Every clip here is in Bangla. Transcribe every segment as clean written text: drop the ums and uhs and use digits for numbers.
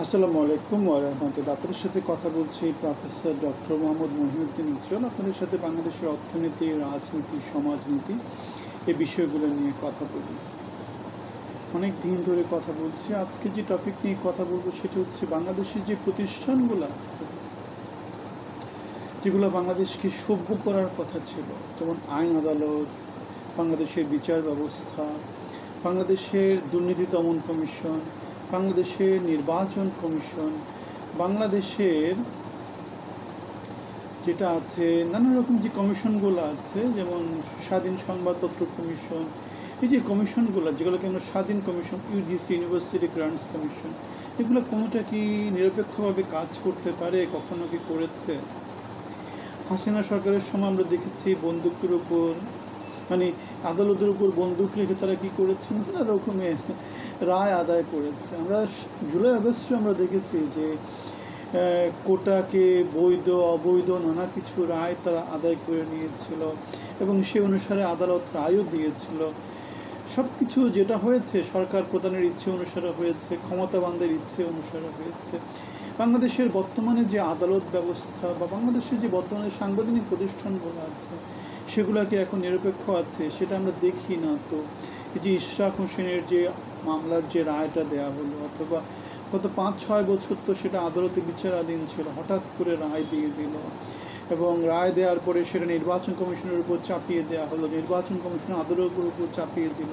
আসসালামু আলাইকুম ওয়া রাহমাতুল্লাহ। আপনাদের সাথে কথা বলছি প্রফেসর ডক্টর মোহাম্মদ মহিউদ্দিন উজ্জ্বল। আপনাদের সাথে বাংলাদেশের অর্থনীতি, রাজনীতি, সমাজনীতি এই বিষয়গুলো নিয়ে কথা বলি। অনেক দিন ধরে কথা বলছি। আজকে যে টপিক নিয়ে কথা বলবো সেটা হচ্ছে বাংলাদেশের যে প্রতিষ্ঠানগুলো আছে, যেগুলো বাংলাদেশকে সভ্য করার কথা ছিল, যেমন আইন আদালত, বাংলাদেশের বিচার ব্যবস্থা, বাংলাদেশের দুর্নীতি দমন কমিশন, বাংলাদেশের নির্বাচন কমিশন, বাংলাদেশের যেটা আছে নানা রকম যে কমিশনগুলো আছে, যেমন স্বাধীন সংবাদপত্র কমিশন, এই যে কমিশনগুলো যেগুলোকে আমরা স্বাধীন commission, UGC university grants commission, এগুলো কোনোটা কি নিরপেক্ষভাবে কাজ করতে পারে? কখনো কি করেছে? হাসিনা সরকারের সময় আমরা দেখেছি বন্দুকের উপর, মানে আদালতের উপর বন্দুক রেখে তারা কী করেছে, নানা রকমের রায় আদায় করেছে। আমরা জুলাই আগস্টে আমরা দেখেছি যে কোটাকে বৈধ অবৈধ নানা কিছু রায় তারা আদায় করে নিয়েছিল এবং সে অনুসারে আদালত রায়ও দিয়েছিল। সব কিছু যেটা হয়েছে সরকার প্রধানের ইচ্ছে অনুসারে হয়েছে, ক্ষমতাবানদের ইচ্ছে অনুসারে হয়েছে। বাংলাদেশের বর্তমানে যে আদালত ব্যবস্থা বা বাংলাদেশের যে বর্তমানে সাংবিধানিক প্রতিষ্ঠানগুলো আছে সেগুলোকে এখন নিরপেক্ষ আছে সেটা আমরা দেখি না। তো এই যে ইশরাক হোসেনের যে মামলার যে রায়টা দেওয়া হলো, অথবা গত 5-6 বছর তো সেটা আদালতে বিচারাধীন ছিল, হঠাৎ করে রায় দিয়ে দিল এবং রায় দেওয়ার পরে সেটা নির্বাচন কমিশনের উপর চাপিয়ে দেওয়া হলো, নির্বাচন কমিশন আদালতের উপর চাপিয়ে দিল,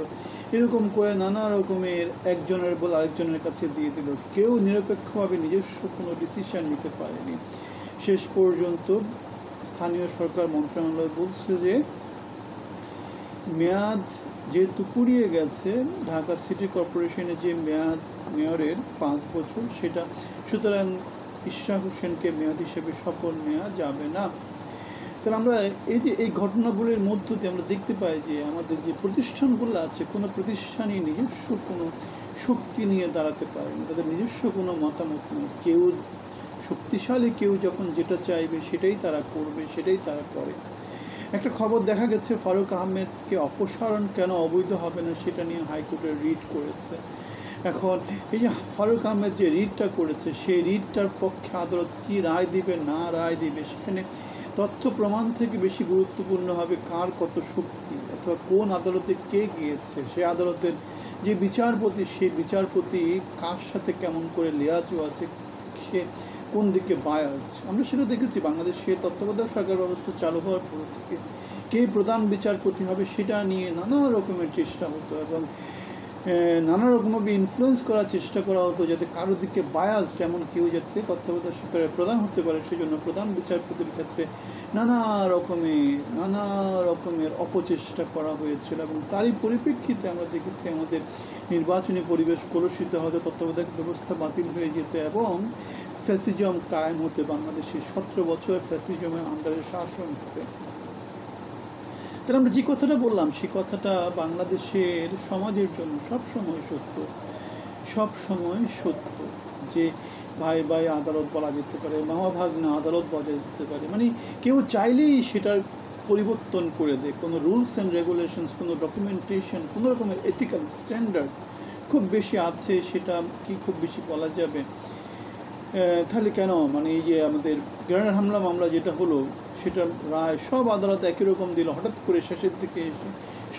এরকম করে নানা রকমের একজনের বলে আরেকজনের কাছে দিয়ে দিল। কেউ নিরপেক্ষভাবে নিজস্ব কোনো ডিসিশন নিতে পারেনি। শেষ পর্যন্ত স্থানীয় সরকার মন্ত্রণালয় বলছে যে মেয়াদ যেহেতু পুড়িয়ে গেছে, ঢাকা সিটি কর্পোরেশনের যে মেয়াদ মেয়রের 5 বছর, সেটা সুতরাং ইশরাক হোসেনকে মেয়াদ হিসেবে শপথ নেওয়া যাবে না। তাহলে আমরা এই যে এই ঘটনাগুলির মধ্য দিয়ে আমরা দেখতে পাই যে আমাদের যে প্রতিষ্ঠানগুলো আছে, কোনো প্রতিষ্ঠানই নিজস্ব কোনো শক্তি নিয়ে দাঁড়াতে পারেনি, তাদের নিজস্ব কোনো মতামত নেই। কেউ শক্তিশালী, কেউ যখন যেটা চাইবে সেটাই তারা করবে, সেটাই তারা করে। একটা খবর দেখা গেছে ফারুক আহমেদকে অপসারণ কেন অবৈধ হবে না সেটা নিয়ে হাইকোর্টে রিট করেছে। এখন এই যে ফারুক আহমেদ যে রিটটা করেছে সেই রিটটার পক্ষে আদালত কী রায় দিবে না রায় দিবে, সেখানে তথ্য প্রমাণ থেকে বেশি গুরুত্বপূর্ণ হবে কার কত শক্তি, অথবা কোন আদালতে কে গিয়েছে, সে আদালতের যে বিচারপতি সেই বিচারপতি কার সাথে কেমন করে লিয়াজও আছে, সে কোন দিকে বায়াস। আমরা সেটা দেখেছি বাংলাদেশের তত্ত্বাবধায়ক সরকার ব্যবস্থা চালু হওয়ার পর থেকে কে প্রধান বিচারপতি হবে সেটা নিয়ে নানা রকমের চেষ্টা হতো এবং নানা রকমভাবে ইনফ্লুয়েন্স করার চেষ্টা করা হতো যাতে কারো দিকে বায়াসড এমন কেউ যাতে তত্ত্বাবধায়ক সরকারের প্রধান হতে পারে। সেই জন্য প্রধান বিচারপতির ক্ষেত্রে নানা রকমের অপচেষ্টা করা হয়েছিল এবং তারই পরিপ্রেক্ষিতে আমরা দেখেছি আমাদের নির্বাচনী পরিবেশ কলুষিত হতে, তত্ত্বাবধায়ক ব্যবস্থা বাতিল হয়ে যেতে এবং ফ্যাসিজম কায়েম হতে, বাংলাদেশে 17 বছর ফ্যাসিজমের আন্ডারে শাসন হতে। তাহলে আমরা যে কথাটা বললাম সেই কথাটা বাংলাদেশের সমাজের জন্য সবসময় সত্য যে ভাই ভাই আদালত বলা যেতে পারে, মামা ভাগ্না আদালত বলা যেতে পারে, মানে কেউ চাইলেই সেটার পরিবর্তন করে দেয়। কোনো রুলস অ্যান্ড রেগুলেশনস, কোনো ডকুমেন্টেশন, কোনো রকমের এথিক্যাল স্ট্যান্ডার্ড খুব বেশি আছে, সেটা কি খুব বেশি বলা যাবে? তাহলে কেন মানে এই যে আমাদের গ্রেনেড হামলা মামলা যেটা হলো সেটা রায় সব আদালত একই রকম দিল, হঠাৎ করে শেষের দিকে এসে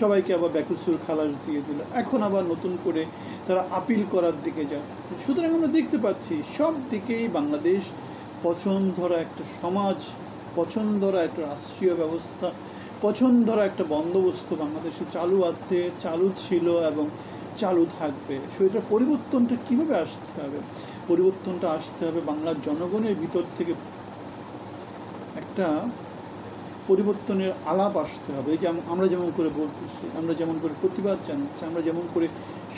সবাইকে আবার বেকসুর খালাস দিয়ে দিল, এখন আবার নতুন করে তারা আপিল করার দিকে যাচ্ছে। সুতরাং আমরা দেখতে পাচ্ছি সব দিকেই বাংলাদেশ পছন্দরা একটা সমাজ, পছন্দরা একটা রাষ্ট্রীয় ব্যবস্থা, পছন্দরা একটা বন্দোবস্ত বাংলাদেশে চালু আছে, চালু ছিল এবং চালু থাকবে। সেটার পরিবর্তনটা কীভাবে আসতে হবে? পরিবর্তনটা আসতে হবে বাংলার জনগণের ভিতর থেকে একটা পরিবর্তনের আলাপ আসতে হবে। এই যে আমরা যেমন করে বলতেছি, আমরা যেমন করে প্রতিবাদ জানাচ্ছি, আমরা যেমন করে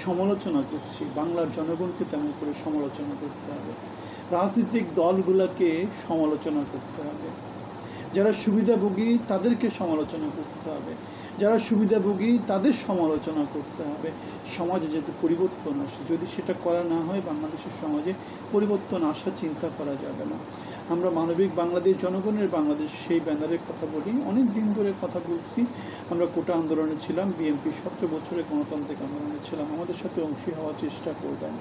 সমালোচনা করছি, বাংলার জনগণকে তেমন করে সমালোচনা করতে হবে, রাজনৈতিক দলগুলোকে সমালোচনা করতে হবে, যারা সুবিধাভোগী তাদেরকে সমালোচনা করতে হবে, যারা সুবিধাভোগী তাদের সমালোচনা করতে হবে। সমাজে যাতে পরিবর্তন আসে, যদি সেটা করা না হয় বাংলাদেশের সমাজে পরিবর্তন আসা চিন্তা করা যাবে না। আমরা মানবিক বাংলাদেশ, জনগণের বাংলাদেশ, সেই ব্যানারের কথা বলি, অনেক দিন ধরে কথা বলছি। আমরা কোটা আন্দোলনে ছিলাম, বিএনপি 17 বছরের গণতান্ত্রিক আন্দোলনে ছিলাম, আমাদের সাথে অংশী হওয়ার চেষ্টা করবেন।